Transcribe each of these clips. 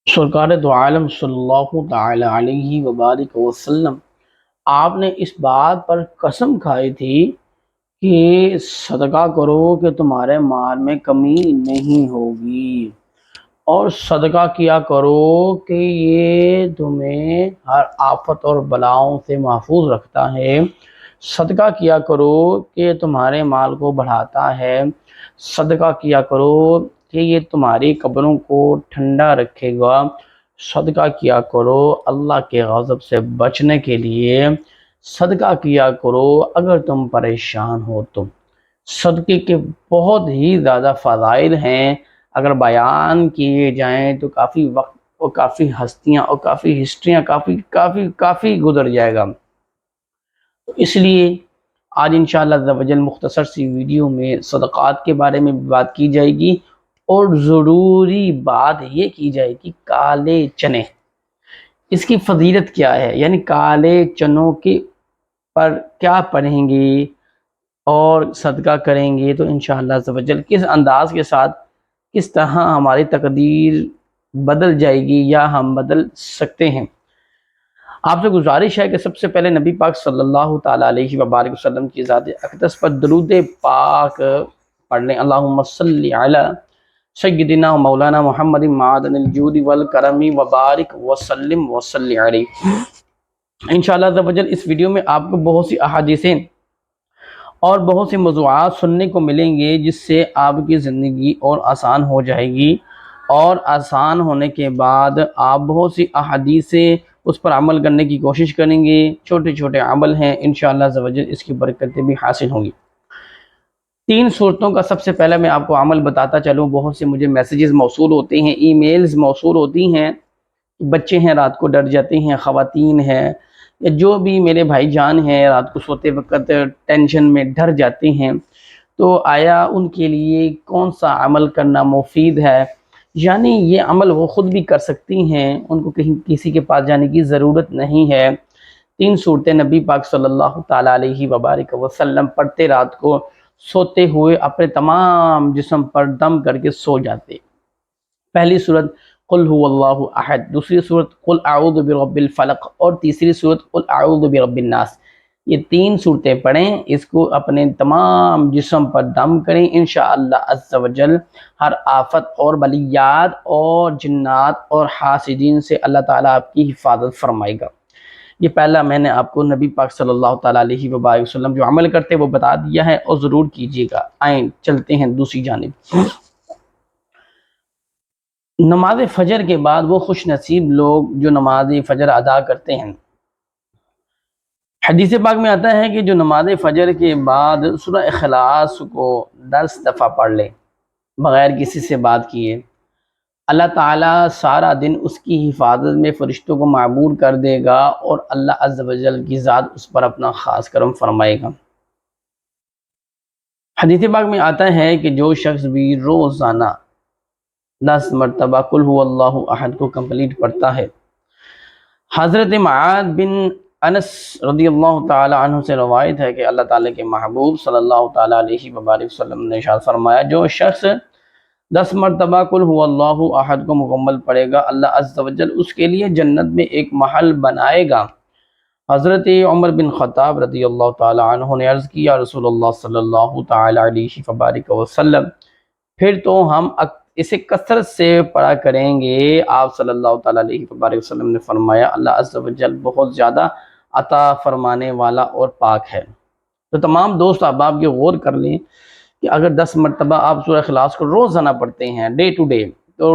سرکار دو عالم صلی اللہ تعالی علیہ وبارک وسلم آپ نے اس بات پر قسم کھائی تھی کہ صدقہ کرو کہ تمہارے مال میں کمی نہیں ہوگی، اور صدقہ کیا کرو کہ یہ تمہیں ہر آفت اور بلاؤں سے محفوظ رکھتا ہے۔ صدقہ کیا کرو کہ تمہارے مال کو بڑھاتا ہے۔ صدقہ کیا کرو کہ یہ تمہاری قبروں کو ٹھنڈا رکھے گا۔ صدقہ کیا کرو اللہ کے غضب سے بچنے کے لیے۔ صدقہ کیا کرو اگر تم پریشان ہو تو۔ صدقے کے بہت ہی زیادہ فضائل ہیں، اگر بیان کیے جائیں تو کافی وقت اور کافی ہستیاں اور کافی ہسٹریاں کافی گزر جائے گا۔ تو اس لیے آج انشاءاللہ عز و جل مختصر سی ویڈیو میں صدقات کے بارے میں بات کی جائے گی، اور ضروری بات یہ کی جائے گی کالے چنے، اس کی فضیلت کیا ہے، یعنی کالے چنوں کے پر کیا پڑھیں گے اور صدقہ کریں گے تو انشاءاللہ عز و جل کس انداز کے ساتھ کس طرح ہماری تقدیر بدل جائے گی یا ہم بدل سکتے ہیں۔ آپ سے گزارش ہے کہ سب سے پہلے نبی پاک صلی اللہ تعالیٰ علیہ وبارک وسلم کی ذات اقدس پر درود پاک پڑھ لیں۔ اللہم صلی علی سیدنا مولانا محمد معدن الجود والکرم وبارک وسلم وصلی علیہ۔ انشاءاللہ عز و جل اس ویڈیو میں آپ کو بہت سی احادیثیں اور بہت سے موضوعات سننے کو ملیں گے، جس سے آپ کی زندگی اور آسان ہو جائے گی، اور آسان ہونے کے بعد آپ بہت سی احادیثیں اس پر عمل کرنے کی کوشش کریں گے۔ چھوٹے چھوٹے عمل ہیں، انشاءاللہ عز و جل اس کی برکتیں بھی حاصل ہوں گی۔ 3 صورتوں کا سب سے پہلے میں آپ کو عمل بتاتا چلوں۔ بہت سے مجھے میسیجز موصول ہوتے ہیں، ای میلز موصول ہوتی ہیں، بچے ہیں رات کو ڈر جاتے ہیں، خواتین ہیں، یا جو بھی میرے بھائی جان ہیں رات کو سوتے وقت ٹینشن میں ڈر جاتے ہیں، تو آیا ان کے لیے کون سا عمل کرنا مفید ہے؟ یعنی یہ عمل وہ خود بھی کر سکتی ہیں، ان کو کہیں کسی کے پاس جانے کی ضرورت نہیں ہے۔ 3 صورتیں نبی پاک صلی اللہ تعالیٰ علیہ وبارک وسلم پڑھتے رات کو سوتے ہوئے اپنے تمام جسم پر دم کر کے سو جاتے۔ پہلی صورت قل هو اللہ احد، دوسری صورت قل اعوذ برب الفلق، اور تیسری صورت قل اعوذ برب الناس۔ یہ 3 صورتیں پڑھیں، اس کو اپنے تمام جسم پر دم کریں، انشاءاللہ عز و جل ہر آفت اور بلیات اور جنات اور حاسدین سے اللہ تعالیٰ آپ کی حفاظت فرمائے گا۔ یہ پہلا میں نے آپ کو نبی پاک صلی اللہ تعالیٰ علیہ وبارک وسلم جو عمل کرتے وہ بتا دیا ہے، اور ضرور کیجیے گا۔ آئیں چلتے ہیں دوسری جانب۔ نماز فجر کے بعد وہ خوش نصیب لوگ جو نماز فجر ادا کرتے ہیں۔ حدیث پاک میں آتا ہے کہ جو نماز فجر کے بعد سورہ اخلاص کو 10 دفعہ پڑھ لے بغیر کسی سے بات کیے، اللہ تعالیٰ سارا دن اس کی حفاظت میں فرشتوں کو معمور کر دے گا، اور اللہ عز و جل کی ذات اس پر اپنا خاص کرم فرمائے گا۔ حدیث پاک میں آتا ہے کہ جو شخص بھی روزانہ 10 مرتبہ قل هو اللہ احد کو کمپلیٹ پڑھتا ہے، حضرت معاذ بن انس رضی اللہ تعالی عنہ سے روایت ہے کہ اللہ تعالیٰ کے محبوب صلی اللہ تعالیٰ علیہ وبارک وسلم نے ارشاد فرمایا، جو شخص 10 مرتبہ قل هو اللہ احد کو مکمل پڑھے گا، اللہ عز و جل اس کے لیے جنت میں ایک محل بنائے گا۔ حضرت عمر بن خطاب رضی اللہ تعالی عنہ نے عرض کیا، رسول اللہ صلی اللہ تعالی علیہ وبارک وسلم پھر تو ہم اسے کثرت سے پڑھا کریں گے۔ آپ صلی اللہ تعالی علیہ وبارک وسلم نے فرمایا، اللہ عز و جل بہت زیادہ عطا فرمانے والا اور پاک ہے۔ تو تمام دوست احباب یہ غور کر لیں کہ اگر 10 مرتبہ آپ سورہ اخلاص کو روزانہ پڑھتے ہیں ڈے ٹو ڈے، تو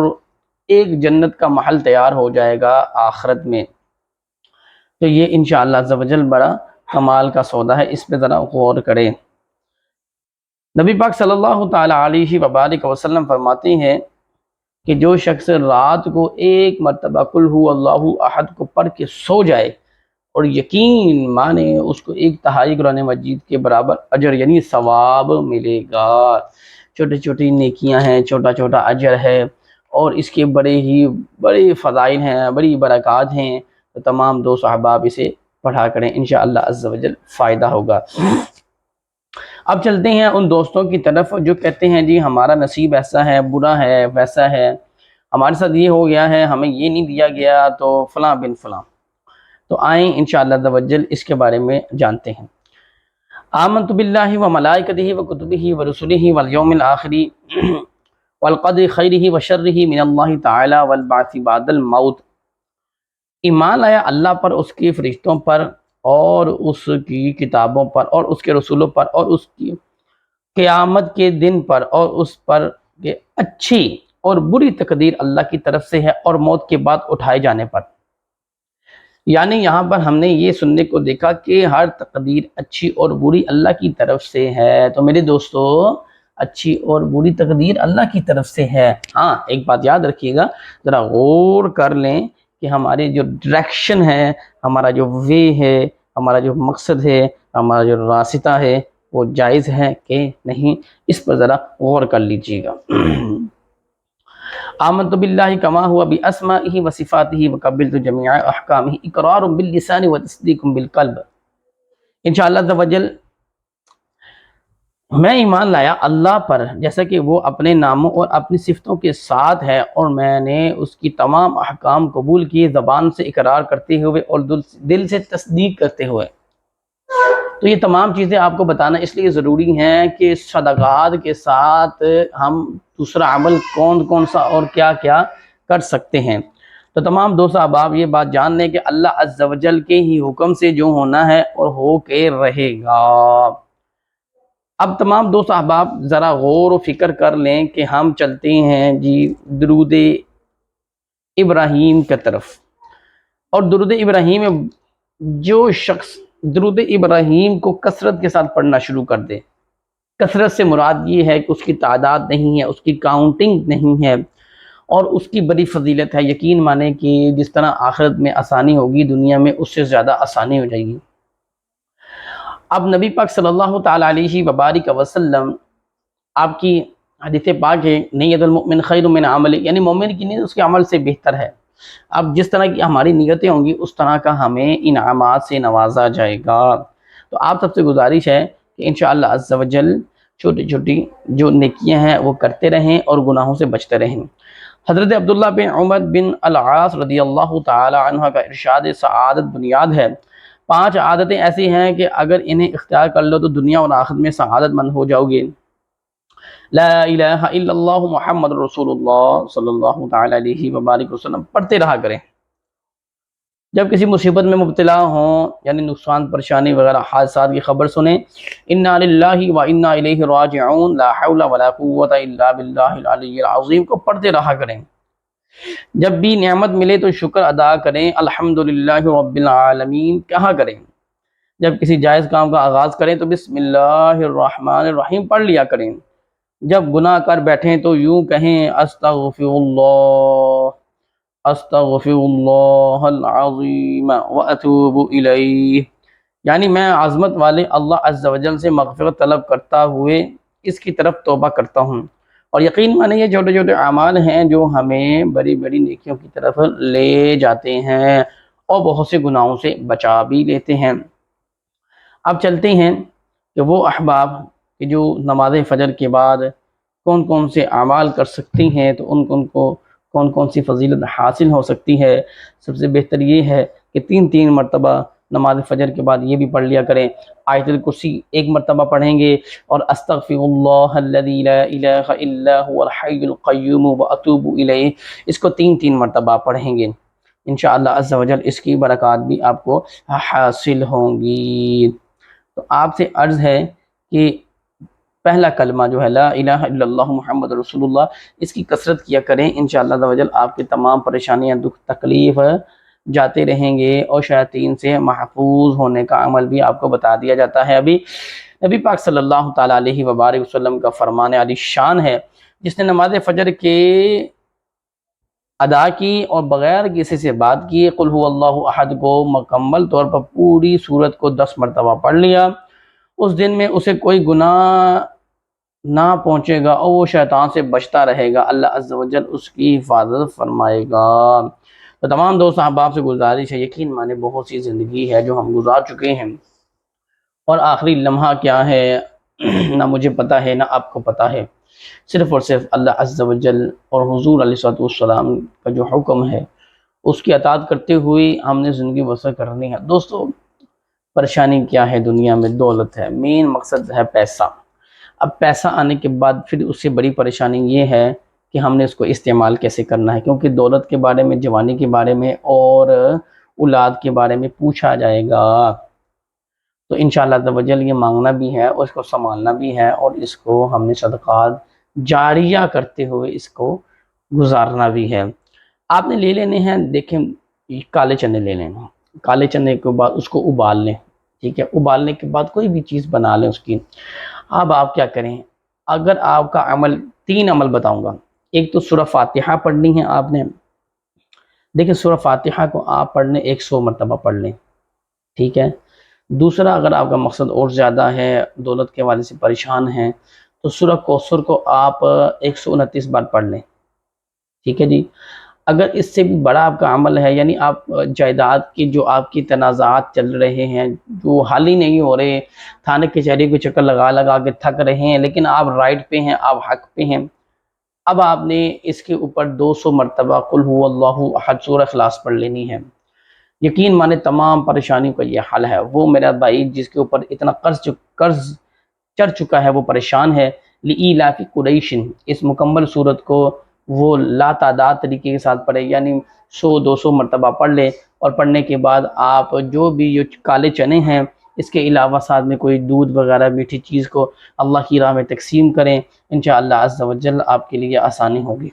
ایک جنت کا محل تیار ہو جائے گا آخرت میں۔ تو یہ انشاءاللہ عز و جل بڑا کمال کا سودا ہے، اس پہ ذرا غور کریں۔ نبی پاک صلی اللہ تعالی علیہ وبارک وسلم فرماتے ہیں کہ جو شخص رات کو 1 مرتبہ قل هو اللہ احد کو پڑھ کے سو جائے، اور یقین مانے اس کو 1/3 قرآن مجید کے برابر اجر یعنی ثواب ملے گا۔ چھوٹی چھوٹی نیکیاں ہیں، چھوٹا چھوٹا اجر ہے، اور اس کے بڑے فضائل ہیں، بڑی برکات ہیں۔ تو تمام دوست احباب اسے پڑھا کریں، انشاءاللہ عز و جل فائدہ ہوگا۔ اب چلتے ہیں ان دوستوں کی طرف جو کہتے ہیں جی ہمارا نصیب ایسا ہے، برا ہے، ویسا ہے، ہمارے ساتھ یہ ہو گیا ہے، ہمیں یہ نہیں دیا گیا، تو فلاں بن فلاں۔ تو آئیں انشاءاللہ عز و جل اس کے بارے میں جانتے ہیں۔ آمنت باللہ و ملائکتہ و کتبہ و رسلہ والیوم الآخر والقدر خیرہ و شرہ من اللہ تعالی والبعث بعد الموت۔ ایمان لایا اللہ پر، اس کے فرشتوں پر، اور اس کی کتابوں پر، اور اس کے رسولوں پر، اور اس کی قیامت کے دن پر، اور اس پر کہ اچھی اور بری تقدیر اللہ کی طرف سے ہے، اور موت کے بعد اٹھائے جانے پر۔ یعنی یہاں پر ہم نے یہ سننے کو دیکھا کہ ہر تقدیر اچھی اور بری اللہ کی طرف سے ہے۔ تو میرے دوستو، اچھی اور بری تقدیر اللہ کی طرف سے ہے۔ ہاں، ایک بات یاد رکھیے گا، ذرا غور کر لیں کہ ہماری جو ڈائریکشن ہے، ہمارا جو وے ہے، ہمارا جو مقصد ہے، ہمارا جو راستہ ہے، وہ جائز ہے کہ نہیں، اس پر ذرا غور کر لیجیے گا۔ آمنت باللہ کما ہوا باسمائہ و صفاتہ وقبلت جمیع احکامہ اقرار باللسان و تصدیق بالقلب۔ انشاءاللہ عز و جل میں ایمان لایا اللہ پر، جیسا کہ وہ اپنے ناموں اور اپنی صفتوں کے ساتھ ہے، اور میں نے اس کی تمام احکام قبول کیے، زبان سے اقرار کرتے ہوئے اور دل سے تصدیق کرتے ہوئے۔ تو یہ تمام چیزیں آپ کو بتانا اس لیے ضروری ہیں کہ صدقات کے ساتھ ہم دوسرا عمل کون کون سا اور کیا کیا کر سکتے ہیں۔ تو تمام دوست احباب یہ بات جان لیں کہ اللہ عز و جل کے ہی حکم سے جو ہونا ہے اور ہو کے رہے گا۔ اب تمام دوست احباب ذرا غور و فکر کر لیں کہ ہم چلتے ہیں جی درود ابراہیم کی طرف، اور درود ابراہیم میں جو شخص درود ابراہیم کو کثرت کے ساتھ پڑھنا شروع کر دے، کثرت سے مراد یہ ہے کہ اس کی تعداد نہیں ہے، اس کی کاؤنٹنگ نہیں ہے، اور اس کی بڑی فضیلت ہے۔ یقین مانے کہ جس طرح آخرت میں آسانی ہوگی، دنیا میں اس سے زیادہ آسانی ہو جائے گی۔ اب نبی پاک صلی اللہ تعالیٰ علیہ وبارک وسلم، آپ کی حدیث پاک ہے، نیت المؤمن خیر من عمل، یعنی مومن کی نیت اس کے عمل سے بہتر ہے۔ اب جس طرح کی ہماری نیتیں ہوں گی، اس طرح کا ہمیں انعامات سے نوازا جائے گا۔ تو آپ سب سے گزارش ہے کہ انشاءاللہ عز و جل چھوٹی چھوٹی جو نیکیاں ہیں وہ کرتے رہیں اور گناہوں سے بچتے رہیں۔ حضرت عبداللہ بن عمر بن العاص رضی اللہ تعالی عنہ کا ارشاد سعادت بنیاد ہے۔ 5 عادتیں ایسی ہیں کہ اگر انہیں اختیار کر لو تو دنیا اور آخرت میں سعادت مند ہو جاؤ گے۔ لا الہ الا اللہ محمد رسول اللہ صلی اللہ تعالی علیہ وبارک وسلم پڑھتے رہا کریں۔ جب کسی مصیبت میں مبتلا ہوں، یعنی نقصان، پریشانی وغیرہ حادثات کی خبر سنیں، انا للہ و انا الیہ راجعون، لا حول ولا قوت الا باللہ العلی العظیم کو پڑھتے رہا کریں۔ جب بھی نعمت ملے تو شکر ادا کریں، الحمدللہ رب العالمین کہا کریں۔ جب کسی جائز کام کا آغاز کریں تو بسم اللہ الرحمن الرحیم پڑھ لیا کریں۔ جب گناہ کر بیٹھیں تو یوں کہیں استغفر اللہ العظیم واتوب الیہ، یعنی میں عظمت والے اللہ عز و جل سے مغفرت طلب کرتا ہوئے اس کی طرف توبہ کرتا ہوں۔ اور یقین مانیں یہ چھوٹے چھوٹے اعمال ہیں جو ہمیں بڑی بڑی نیکیوں کی طرف لے جاتے ہیں اور بہت سے گناہوں سے بچا بھی لیتے ہیں۔ اب چلتے ہیں کہ وہ احباب کہ جو نماز فجر کے بعد کون کون سے اعمال کر سکتی ہیں، تو ان کو کون کون سی فضیلت حاصل ہو سکتی ہے۔ سب سے بہتر یہ ہے کہ 3 مرتبہ نماز فجر کے بعد یہ بھی پڑھ لیا کریں۔ آیت الکرسی 1 مرتبہ پڑھیں گے، اور استغفر اللہ الذی لا الہ الا هو الحی القیوم واتوب الیہ، اس کو 3 مرتبہ پڑھیں گے۔ انشاءاللہ عز و جل اس کی برکات بھی آپ کو حاصل ہوں گی۔ تو آپ سے عرض ہے کہ پہلا کلمہ جو ہے لا الہ الا اللہ محمد رسول اللہ، اس کی کثرت کیا کریں۔ انشاءاللہ عز و جل آپ کی تمام پریشانیاں، دکھ تکلیف جاتے رہیں گے، اور شیاطین سے محفوظ ہونے کا عمل بھی آپ کو بتا دیا جاتا ہے۔ ابھی نبی پاک صلی اللہ تعالیٰ علیہ وبارک وسلم کا فرمان علی شان ہے، جس نے نماز فجر کے ادا کی اور بغیر کسی سے بات کیے قل هو اللہ احد کو مکمل طور پر پوری سورت کو 10 مرتبہ پڑھ لیا، اس دن میں اسے کوئی گناہ نہ پہنچے گا اور وہ شیطان سے بچتا رہے گا، اللہ عز و جل اس کی حفاظت فرمائے گا۔ تو تمام دوست احباب سے گزارش ہے، یقین مانے بہت سی زندگی ہے جو ہم گزار چکے ہیں، اور آخری لمحہ کیا ہے نہ مجھے پتہ ہے نہ آپ کو پتہ ہے۔ صرف اور صرف اللہ عز و جل اور حضور علیہ السلام کا جو حکم ہے اس کی اطاعت کرتے ہوئے ہم نے زندگی بسر کرنی ہے۔ دوستو، پریشانی کیا ہے دنیا میں؟ دولت ہے، مین مقصد ہے پیسہ۔ اب پیسہ آنے کے بعد پھر اس سے بڑی پریشانی یہ ہے کہ ہم نے اس کو استعمال کیسے کرنا ہے، کیونکہ دولت کے بارے میں، جوانی کے بارے میں اور اولاد کے بارے میں پوچھا جائے گا۔ تو انشاءاللہ عز و جل یہ مانگنا بھی ہے اور اس کو سنبھالنا بھی ہے، اور اس کو ہم نے صدقات جاریہ کرتے ہوئے اس کو گزارنا بھی ہے۔ آپ نے لے لینے ہیں، دیکھیں کالے چنے لے لیں، کالے چنے کے بعد اس کو ابال لیں، ٹھیک ہے؟ ابالنے کے بعد کوئی بھی چیز بنا لیں اس کی۔ اب آپ کیا کریں؟ اگر آپ کا عمل، 3 عمل بتاؤں گا۔ ایک تو سورہ فاتحہ پڑھنی ہے آپ نے، دیکھیں سورہ فاتحہ کو آپ پڑھ لیں، 100 مرتبہ پڑھ لیں، ٹھیک ہے؟ دوسرا، اگر آپ کا مقصد اور زیادہ ہے، دولت کے حوالے سے پریشان ہیں، تو سورہ کوثر کو آپ 129 بار پڑھ لیں، ٹھیک ہے جی؟ اگر اس سے بھی بڑا آپ کا عمل ہے، یعنی آپ جائیداد کی جو آپ کی تنازعات چل رہے ہیں، جو حل ہی نہیں ہو رہے، تھانے کچہری کو چکر لگا لگا کے تھک رہے ہیں، لیکن آپ رائٹ پہ ہیں، آپ حق پہ ہیں، اب آپ نے اس کے اوپر 200 مرتبہ قل هو اللہ احد سورہ اخلاص پڑھ لینی ہے۔ یقین مانے تمام پریشانیوں کا یہ حل ہے۔ وہ میرا بھائی جس کے اوپر اتنا قرض چڑھ چکا ہے، وہ پریشان ہے، لإیلاف قریش، اس مکمل صورت کو وہ لا تعداد طریقے کے ساتھ پڑھے، یعنی 100-200 مرتبہ پڑھ لیں، اور پڑھنے کے بعد آپ جو بھی یہ کالے چنے ہیں، اس کے علاوہ ساتھ میں کوئی دودھ وغیرہ میٹھی چیز کو اللہ کی راہ میں تقسیم کریں، انشاءاللہ عز و جل آپ کے لیے آسانی ہوگی۔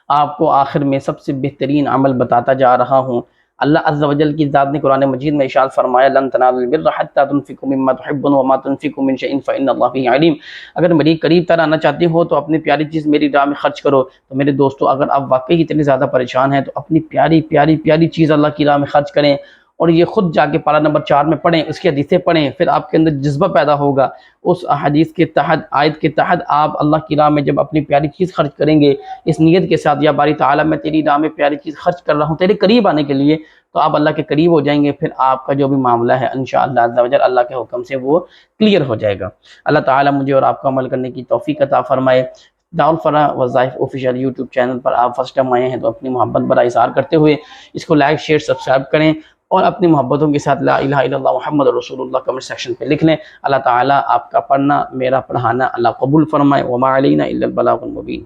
آپ کو آخر میں سب سے بہترین عمل بتاتا جا رہا ہوں۔ اللہ عز و جل کی ذات نے قرآن مجید میں ارشاد فرمایا، لن تنالوا البر حتى تنفقوا مما تحبون وما تنفقوا من شيء فإن الله به عليم۔ اگر میری قریب تر آنا چاہتے ہو تو اپنی پیاری چیز میری راہ میں خرچ کرو۔ تو میرے دوستو، اگر آپ واقعی اتنے زیادہ پریشان ہیں تو اپنی پیاری پیاری پیاری چیز اللہ کی راہ میں خرچ کریں، اور یہ خود جا کے پارہ نمبر 4 میں پڑھیں، اس کی حدیثیں پڑھیں، پھر آپ کے اندر جذبہ پیدا ہوگا۔ اس حدیث کے تحت، آیت کے تحت آپ اللہ کی راہ میں جب اپنی پیاری چیز خرچ کریں گے اس نیت کے ساتھ، یا باری تعالیٰ میں تیری راہ میں پیاری چیز خرچ کر رہا ہوں تیرے قریب آنے کے لیے، تو آپ اللہ کے قریب ہو جائیں گے۔ پھر آپ کا جو بھی معاملہ ہے انشاءاللہ عز و جل اللہ کے حکم سے وہ کلیئر ہو جائے گا۔ اللہ تعالیٰ مجھے اور آپ کو عمل کرنے کی توفیق عطا فرمائے۔ دارالفلاح وظائف آفیشیل یوٹیوب چینل پر آپ فرسٹ ٹائم آئے ہیں تو اپنی محبت برا اظہار کرتے ہوئے اس کو لائک، شیئر، سبسکرائب کریں، اور اپنی محبتوں کے ساتھ لا الہ الا اللہ محمد رسول اللہ کمنٹ سیکشن پہ لکھ لیں۔ اللہ تعالیٰ آپ کا پڑھنا، میرا پڑھانا اللہ قبول فرمائے۔ وما علینا الا البلاغ المبین۔